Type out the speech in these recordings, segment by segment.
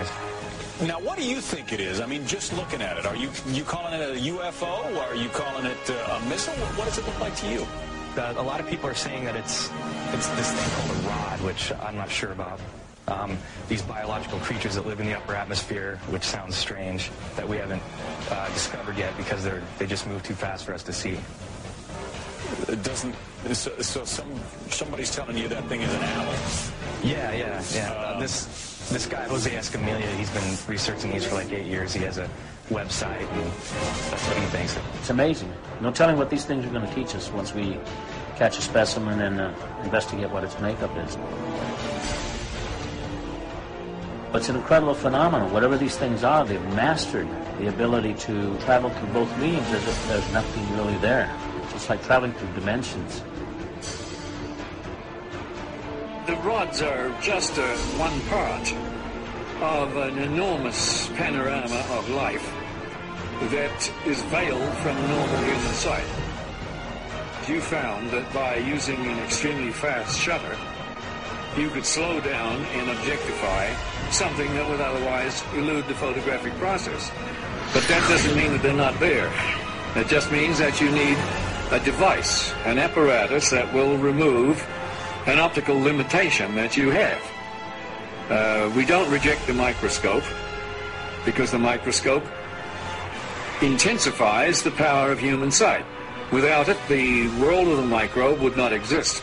skies. Now, what do you think it is? I mean, just looking at it, are you calling it a UFO, or are you calling it a missile? What does it look like to you? A lot of people are saying that it's this thing called a rod, which I'm not sure about. These biological creatures that live in the upper atmosphere, which sounds strange, that we haven't discovered yet because they just move too fast for us to see. It doesn't. So somebody's telling you that thing is an owl. Yeah. This guy Jose Escamilla, he's been researching these for like 8 years. He has a website, and that's what he thinks. It's amazing. No telling what these things are going to teach us once we catch a specimen and investigate what its makeup is. But it's an incredible phenomenon. Whatever these things are, they've mastered the ability to travel through both mediums as if there's nothing really there. It's like traveling through dimensions. The rods are just one part of an enormous panorama of life that is veiled from normal human sight. You found that by using an extremely fast shutter, you could slow down and objectify something that would otherwise elude the photographic process. But that doesn't mean that they're not there. It just means that you need a device, an apparatus that will remove an optical limitation that you have. We don't reject the microscope because the microscope intensifies the power of human sight. Without it, the world of the microbe would not exist.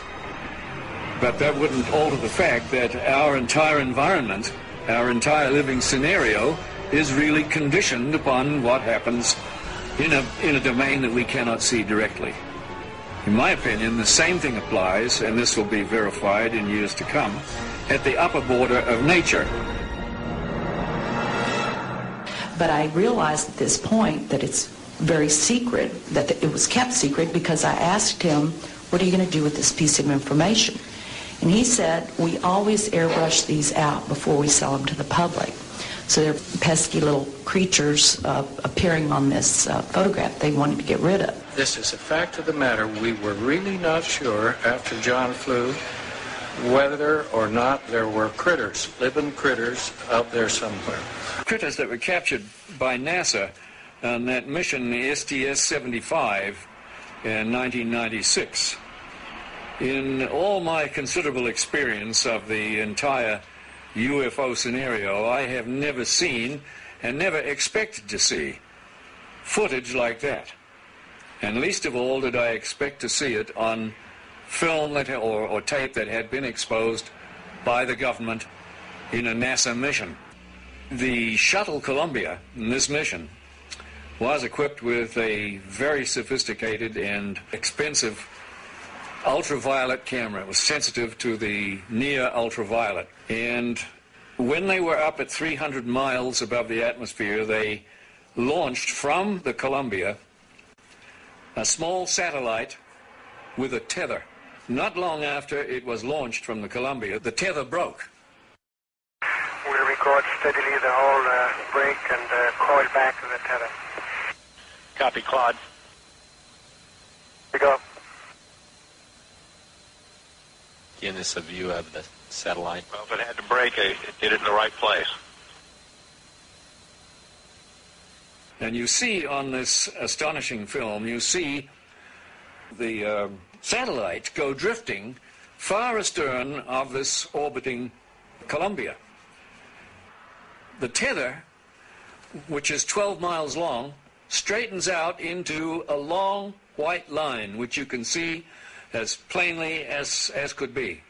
But that wouldn't alter the fact that our entire environment, our entire living scenario, is really conditioned upon what happens in a domain that we cannot see directly. In my opinion, the same thing applies, and this will be verified in years to come, at the upper border of nature. But I realized at this point that it's very secret, that it was kept secret, because I asked him, what are you going to do with this piece of information? And he said, we always airbrush these out before we sell them to the public. So they're pesky little creatures appearing on this photograph they wanted to get rid of. This is a fact of the matter. We were really not sure after John flew whether or not there were critters, living critters out there somewhere. Critters that were captured by NASA on that mission, the STS-75, in 1996. In all my considerable experience of the entire UFO scenario, I have never seen and never expected to see footage like that. And least of all did I expect to see it on film or tape that had been exposed by the government in a NASA mission. The shuttle Columbia in this mission was equipped with a very sophisticated and expensive ultraviolet camera. It was sensitive to the near ultraviolet. And when they were up at 300 miles above the atmosphere, they launched from the Columbia a small satellite with a tether. Not long after it was launched from the Columbia, the tether broke. We'll record steadily the whole break and coil back to the tether. Copy, Claude. We go. Again, this is a view of the satellite. Well, if it had to break, it did it in the right place. And you see on this astonishing film, you see the satellite go drifting far astern of this orbiting Columbia. The tether, which is 12 miles long, straightens out into a long white line, which you can see as plainly as could be.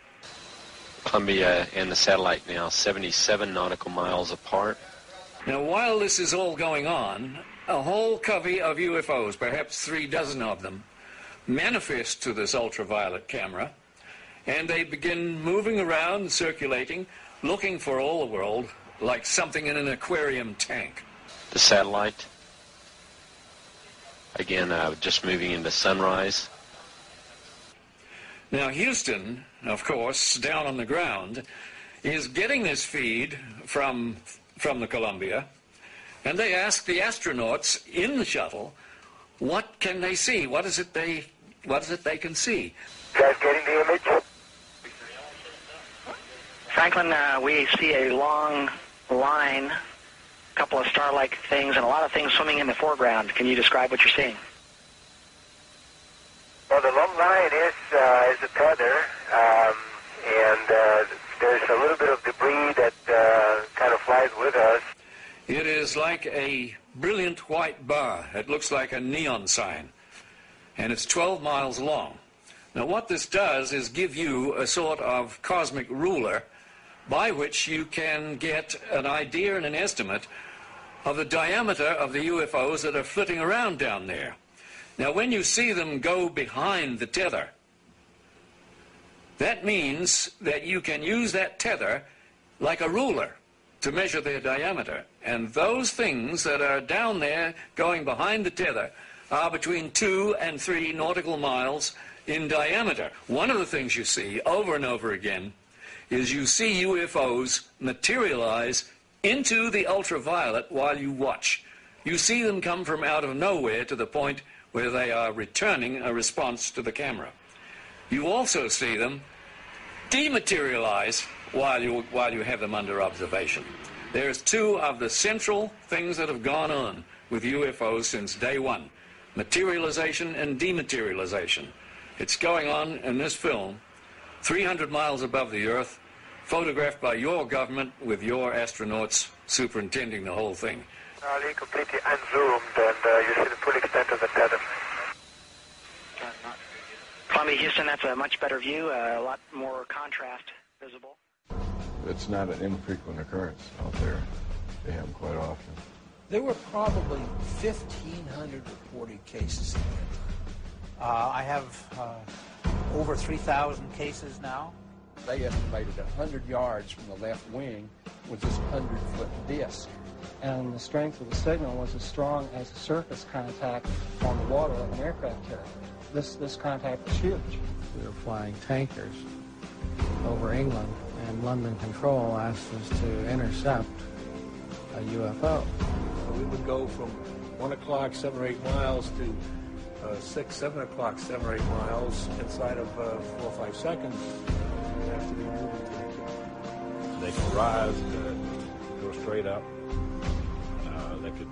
Columbia and the satellite now 77 nautical miles apart. Now, while this is all going on, a whole covey of UFOs, perhaps 36 of them, manifest to this ultraviolet camera, and they begin moving around, circulating, looking for all the world like something in an aquarium tank. The satellite, again, just moving into sunrise. Now, Houston, of course, down on the ground, is getting this feed from the Columbia, and they ask the astronauts in the shuttle, what can they see? What is it they can see? You guys getting the image? Franklin, we see a long line, a couple of star-like things, and a lot of things swimming in the foreground. Can you describe what you're seeing? Well, the long line is a tether, and there's a little bit of debris that kind of flies with us. It is like a brilliant white bar. It looks like a neon sign, and it's 12 miles long. Now, what this does is give you a sort of cosmic ruler by which you can get an idea and an estimate of the diameter of the UFOs that are flitting around down there. Now, when you see them go behind the tether, that means that you can use that tether like a ruler to measure their diameter. And those things that are down there going behind the tether are between 2 and 3 nautical miles in diameter. One of the things you see over and over again is you see UFOs materialize into the ultraviolet while you watch. You see them come from out of nowhere to the point where they are returning a response to the camera. You also see them dematerialize while you have them under observation. There's 2 of the central things that have gone on with UFOs since day one: materialization and dematerialization. It's going on in this film 300 miles above the Earth, photographed by your government with your astronauts superintending the whole thing. Completely unzoomed, and you see the full extent of the tether. Columbia, Houston, that's a much better view, a lot more contrast visible. It's not an infrequent occurrence out there. They happen quite often. There were probably 1,500 reported cases. I have over 3,000 cases now. They estimated 100 yards from the left wing was this 100-foot disc. And the strength of the signal was as strong as a surface contact on the water of an aircraft carrier. This contact was huge. We were flying tankers over England, and London Control asked us to intercept a UFO. We would go from 1 o'clock, 7 or 8 miles, to 6, 7 o'clock, 7 or 8 miles inside of 4 or 5 seconds. You have to be moving to the kill. They can rise, go straight up. They could